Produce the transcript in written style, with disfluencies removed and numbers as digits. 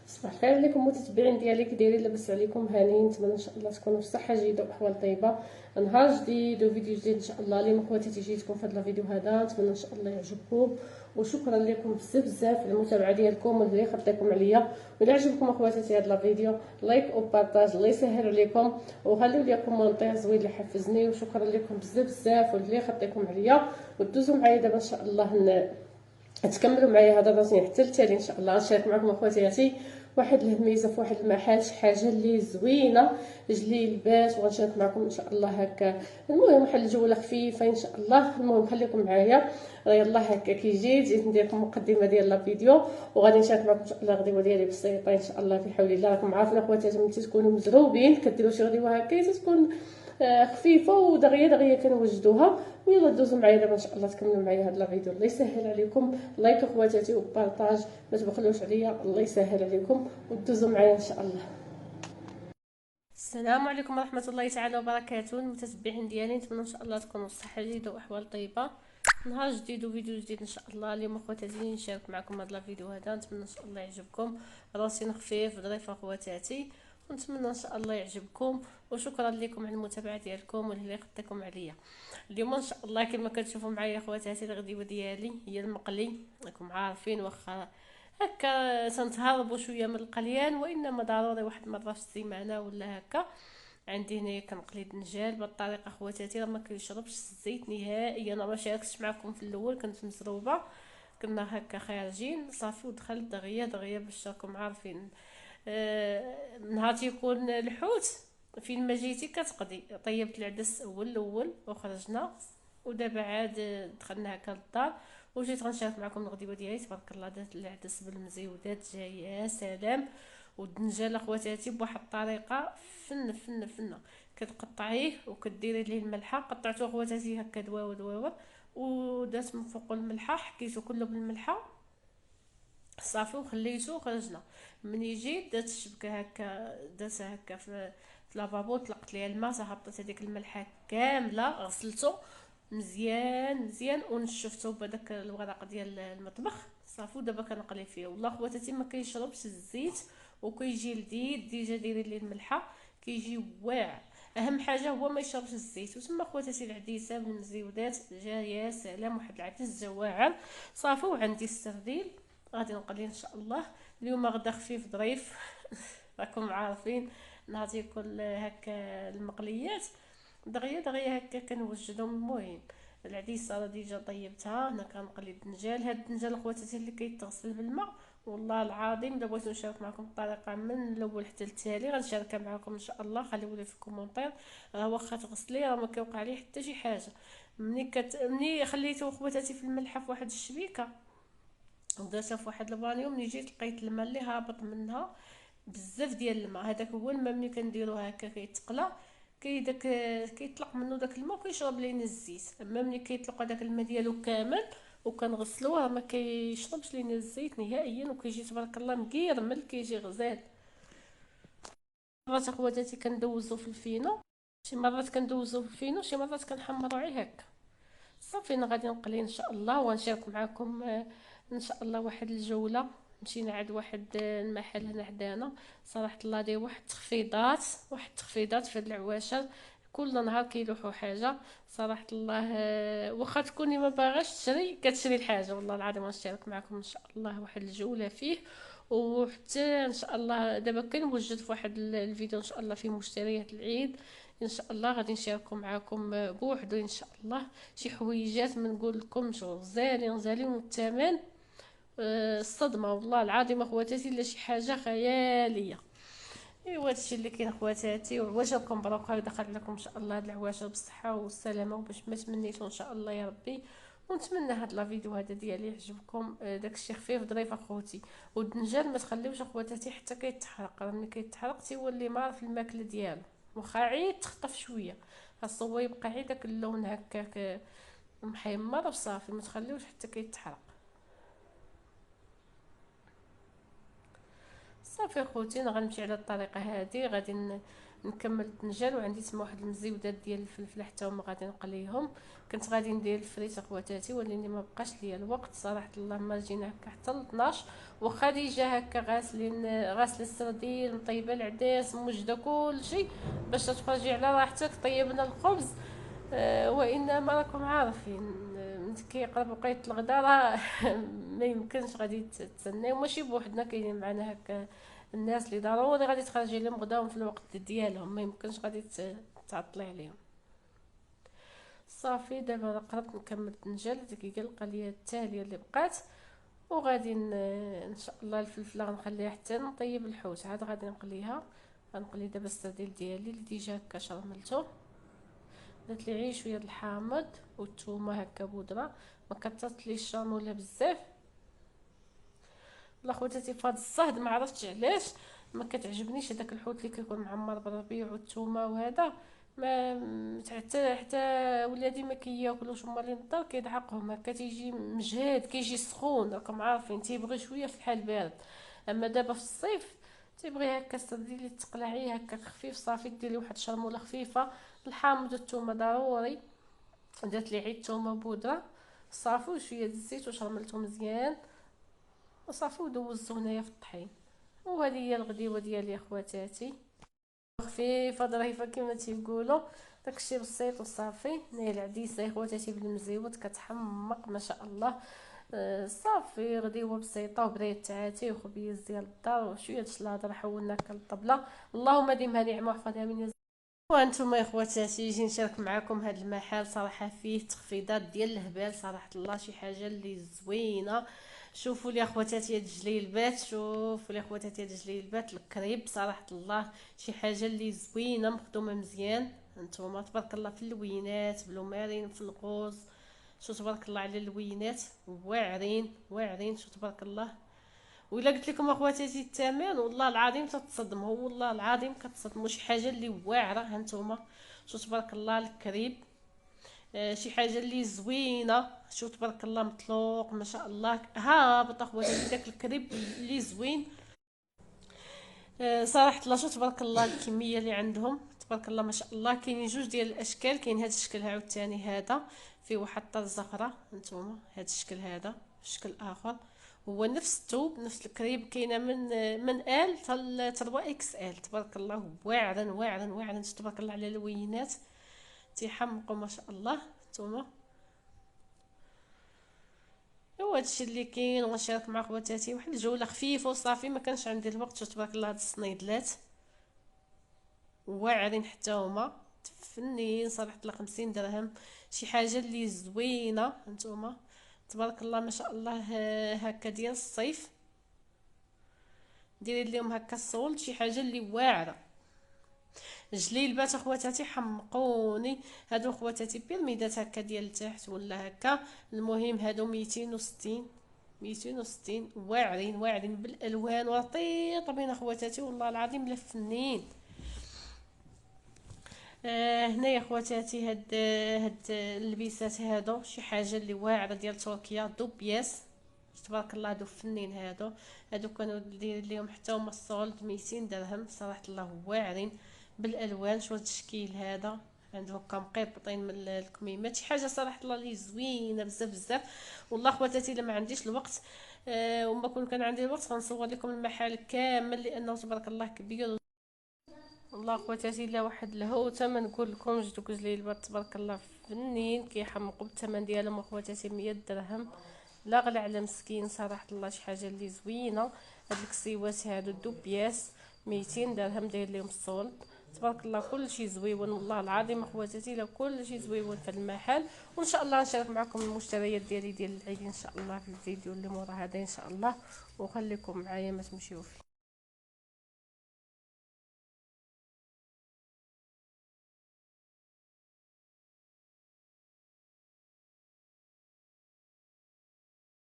صباح الخير عليكم متتبعين ديالي، كي دايرين؟ لاباس عليكم؟ هانيين؟ نتمنى ان شاء الله تكونوا في صحه جيده واحوال طيبه. نهار جديد وفيديو جديد ان شاء الله. اليوم خواتاتي جيتكم في هذا الفيديو هذا، نتمنى ان شاء الله يعجبكم، وشكرا لكم بزاف بزاف على المتابعه ديالكم واللي خطيكم عليا. وإلا عجبكم اخواتاتي هذا الفيديو لايك او بارطاج، الله يسهل عليكم، وخليو لي كومونتير زوين اللي حفزني، وشكرا لكم بزاف بزاف واللي خطيكم عليا. ودوزوا معايا دابا ان شاء الله تكملوا معايا هذا الروتين حتى التالي ان شاء الله. نشارك معكم اخواتاتي واحد الهميزه في واحد المحل، شي حاجه اللي زوينه جلي لباس، وغنشارك معكم ان شاء الله هكا. المهم واحد الجوله خفيفه ان شاء الله. المهم خليكم معايا، يلا هكا كي جيت ندير لكم مقدمه ديال الفيديو، وغادي نشارك معكم ان شاء الله غديوه ديالي بسيطه ان شاء الله في حول الله. راكم عارفين اخواتاتي ملي تكونوا مزروبين كديروا شي غديوه هكا تكون خفيفه ودغيا دغيا كنوجدوها. ويلا دوزوا معايا دابا ان شاء الله تكملوا معايا هذا الفيديو. الله يسهل عليكم، لايك اخواتاتي وبارطاج، ما تبخلوش عليا، الله يسهل عليكم ودوزوا معايا ان شاء الله. السلام عليكم ورحمه الله تعالى وبركاته المتتبعين ديالي، نتمنى ان شاء الله تكونوا بصحه جيده واحوال طيبه. نهار جديد وفيديو جديد ان شاء الله. اليوم اخواتاتي نشارك معكم هذا الفيديو هذا، نتمنى ان شاء الله يعجبكم. راسين خفيف ظريف اخواتاتي، ونتمنى ان شاء الله يعجبكم، وشكرا لكم على المتابعه ديالكم واللي خدتكم عليا. اليوم ان شاء الله كما كتشوفوا معايا اخواتاتي الغديوه ديالي هي المقلي. راكم عارفين واخا هكا تنتهربوا شويه من القليان، وانما ضروري واحد مره في السيمانه ولا هكا. عندي هنايا كنقلي الدنجال بهذه الطريقه اخواتاتي، راه ما كيشربش الزيت نهائيا. انا ما شاركتش معكم في الاول، كنت مزروبه، كنا هكا خارجين صافي ودخلت دغيا دغيا باش راكم عارفين. نهار تيكون الحوت فين ما جيتي كتقضي. طيبت العدس اول الاول وخرجنا، ودابا عاد دخلنا هكا للدار، وجيت غنشارك معكم الغديوه ديالي. تبارك الله دات العدس بالمزيودات جاي يا سلام. والدنجال اخواتاتي بواحد الطريقه فن كتقطعيه وكديري ليه الملحه. قطعته اخواتاتي هكا دواور دواور، ودات من فوق الملحه، حكيته كله بالملحه صافي وخليته وخرجنا. مني جيت دات الشبكه هكا، دات هكا في لافابو، طلقت ليها الماء، هبطت هذيك الملحه كامله، غسلته مزيان مزيان ونشفته بهذاك الورق ديال المطبخ صافي. ودابا كنقلي فيه. والله خواتاتي ما كيشربش الزيت وكيجي لذيذ. ديجا ديري ليه الملحه كيجي واعر. اهم حاجه هو ما يشربش الزيت. وتما خواتاتي العديسه بالمزيودات جا يا سلام، واحد العدس جا واعر صافي. وعندي السردين غادي نقلي ان شاء الله. اليوم غدا خفيف ظريف راكم عارفين نهار ياكل هكا المقليات دغيا دغيا هكا كنوجدهم. المهم العديسه راه ديجا طيبتها، انا كنقلي الدنجال. هاد الدنجال اخواتاتي اللي كيتغسل بالماء، والله العظيم الا بغيتو نشارك معكم الطريقه من الاول حتى التالي غنشاركها معكم ان شاء الله. خليو لي في الكومونتير. راه واخا تغسليه راه ما كيوقع ليه حتى شي حاجه. ملي خليته اخواتاتي في الملحه في واحد الشبيكه ودرتها في واحد البانيو، ملي جيت لقيت الماء اللي هابط منها بزاف ديال الماء. هذاك هو الماء ملي كنديروه هكا كيتقلى داك كيطلق منه داك الماء وكيشرب لينا الزيت. اما ملي كيطلق هذاك الماء ديالو كامل وكنغسلوه ما كيشربش لينا الزيت نهائيا، وكيجي تبارك الله مقيرمل، كيجي غزال. مرات اخواتاتي كندوزو في الفينو، شي مرات كندوزو في الفينو، شي مرات كنحمرو عليه هكا صافي. انا غادي نقلي ان شاء الله ونشارك معكم ان شاء الله واحد الجوله. مشينا عند واحد المحل هنا حدانا، صراحه الله داير واحد التخفيضات في هاد العواشر. كل نهار كيلوحوا حاجه صراحه الله. واخا تكوني ما باغاش تشري كتشري الحاجه. والله العظيم غنشارك معكم ان شاء الله واحد الجوله فيه. وحتى ان شاء الله دابا كنوجد في واحد الفيديو ان شاء الله في مشتريات العيد ان شاء الله غادي نشاركو معكم بوحدو ان شاء الله. شي حويجات ما نقول لكمش غزالين غزالين، والثمن الصدمه والله العظيم اخواتاتي، الا شي حاجه خياليه. ايوا هادشي اللي كاين اخواتاتي. وعواشركم مبروك، هكذا دخل لكم ان شاء الله هاد العواشر بالصحه والسلامه وباش ما تمنيتو ان شاء الله يا ربي. ونتمنى هاد لا فيديو هذا ديالي يعجبكم. داكشي خفيف ظريف اخوتي. والدنجال ما تخليوش اخواتاتي حتى كيتحرق، راه ملي كيتحرق تيولي مار في الماكله ديالو. واخا عيد تخطف شويه خاصو هو يبقى عيد داك اللون هكاك محمر وصافي، ما تخليوش حتى كيتحرق صافي. اخوتي انا غنمشي على الطريقه هذه، غادي نكمل الدنجال. وعندي تما واحد المزيودات ديال الفلفل حتى هما غادي نقليهم. كنت غادي ندير الفريت اخواتاتي ولكن ما بقاش ليا الوقت صراحه الله. ما جينا هكا حتى ل 12 وخديجه هكا غاسله السردين مطيبه العدس موجده كلشي باش تخرجي على راحتك. طيبنا الخبز وانما راكم عارفين من كيقرب وقيت الغدا راه ما يمكنش غادي تسناو. ماشي بوحدنا كاينين معنا هكا الناس اللي ضروري غادي تخرجي لهم غداهم في الوقت ديالهم، ما يمكنش غادي تعطلي عليهم. صافي دابا قربت نكمل الدنجال. الدقيقه القليله التاليه اللي بقات وغادي ان شاء الله الفلفله غنخليها حتى نطيب الحوت. عاد غادي نقليها. غنقلي دابا السردين ديالي اللي ديجا هكا شرملته. درت لي غير شويه الحامض والثومه هكا بودره، ما كثرت لي الشاموله بزاف. والله خواتاتي فهاد الصهد ما عرفتش علاش ما كتعجبنيش هذاك الحوت اللي كيكون معمر بالربيع والثومه وهذا. ما حتى ولادي ما كياكلوش. هما اللي نضر كيضحكهم هكا تيجي مجهد كيجي سخون راكم عارفين تيبغي شويه في الحال بارد. اما دابا في الصيف تيبغي هكا السردين اللي تقلعيه هكا خفيف. صافي ديري واحد شرموله خفيفه. الحامض والثومه ضروري. درت لي عيد ثومه بودره صافي وشويه الزيت وشرملته مزيان وصافي ودوزته هنايا في الطحين. وهذه هي الغديوه ديالي اخواتاتي، خفيفه ظريفه كما تيقولوا. داكشي بسيط وصافي. هنايا العديسه اخواتاتي بالمزيود كتحمق ما شاء الله. صافي غديوه بسيطه وبريت عاتي وخبيز ديال الدار وشويه الشلاضه حولنا هكا للطبله. اللهم ديمها نعمه وحفظها من. وانتم يا اخواتاتي يجي نشارك معكم هذا المحل. صراحه فيه تخفيضات ديال الهبال صراحه الله، شي حاجه اللي زوينه. شوفوا لي اخواتاتي هاد الجليلبات، شوفوا لي اخواتاتي هاد الجليلبات الكريب صراحه الله شي حاجه اللي زوينه مخدومه مزيان. هانتوما تبارك الله في اللوينات بلومارين في الغوز. شو تبارك الله على اللوينات واعرين واعرين شو تبارك الله. وإلا قلت لكم اخواتاتي الثمن والله العظيم تتصدموا، والله العظيم كتصدموا. شي حاجه اللي واعره. هانتوما شو تبارك الله الكريب شي حاجه اللي زوينه. شو تبارك الله مطلوق ما شاء الله هابط اخواتاتي داك الكريب اللي زوين. صراحه الله شو تبارك الله الكميه اللي عندهم تبارك الله ما شاء الله. كاينين جوج ديال الاشكال. كاين هذا الشكل عاوتاني هذا فيه واحد الطرزه اخرى. هانتوما هذا الشكل هذا شكل اخر هو نفس الثوب نفس الكريب. كاينه من ال حتى 3 اكس ال تبارك الله واعرا واعرا واعرا تبارك الله على اللوينات تيحمقوا ما شاء الله. نتوما هو هادشي اللي كاين. وغنشارك مع خواتاتي واحد الجوله خفيفه وصافي. ما كانش عندي الوقت. تبارك الله هاد الصنيدلات واعرين حتى هما فنين صراحه الله. 50 درهم شي حاجه اللي زوينه. هانتوما تبارك الله ما شاء الله هكا ديال الصيف. ديري لهم هكا الصولد شي حاجه اللي واعره. جليلبات اخواتاتي حمقوني. هادو اخواتاتي بيرميدات هكا ديال التحت ولا هكا. المهم هادو 260 260 واعرين واعرين بالالوان ورطيطين اخواتاتي والله العظيم لا فنين. هنايا اخواتاتي هاد اللبيسات هادو شي حاجه اللي واعره ديال تركيا دو بياس تبارك الله. هادو فنين هادو كانوا داير ليهم حتى هما الصولد 200 درهم صراحه الله واعرين بالالوان. شو التشكيل هذا عندهم مقيبطين من الكميمات شي حاجه صراحه الله اللي زوينه بزاف بزاف. والله خواتاتي الا ما عنديش الوقت وما كان عندي الوقت غنصور لكم المحل كامل لانه تبارك الله كبير. والله خواتاتي لا واحد الهوته ما نقول لكمش. دوك جليلبات تبارك الله فنين كيحمقوا بالثمن ديالهم اخواتاتي 100 درهم لا غلا على مسكين صراحه الله. شي حاجه اللي زوينه. هاد الكسيوات هادو دو بياس 200 درهم داير لهم الصولد تبارك الله. كل شيء زويون والله العظيم اخواتاتي لا كل شيء زويون في المحل. وان شاء الله نشارك معكم المشتريات ديالي ديال العيد ان شاء الله في الفيديو اللي مورا هذا ان شاء الله. وخليكم معايا ما تمشيوش.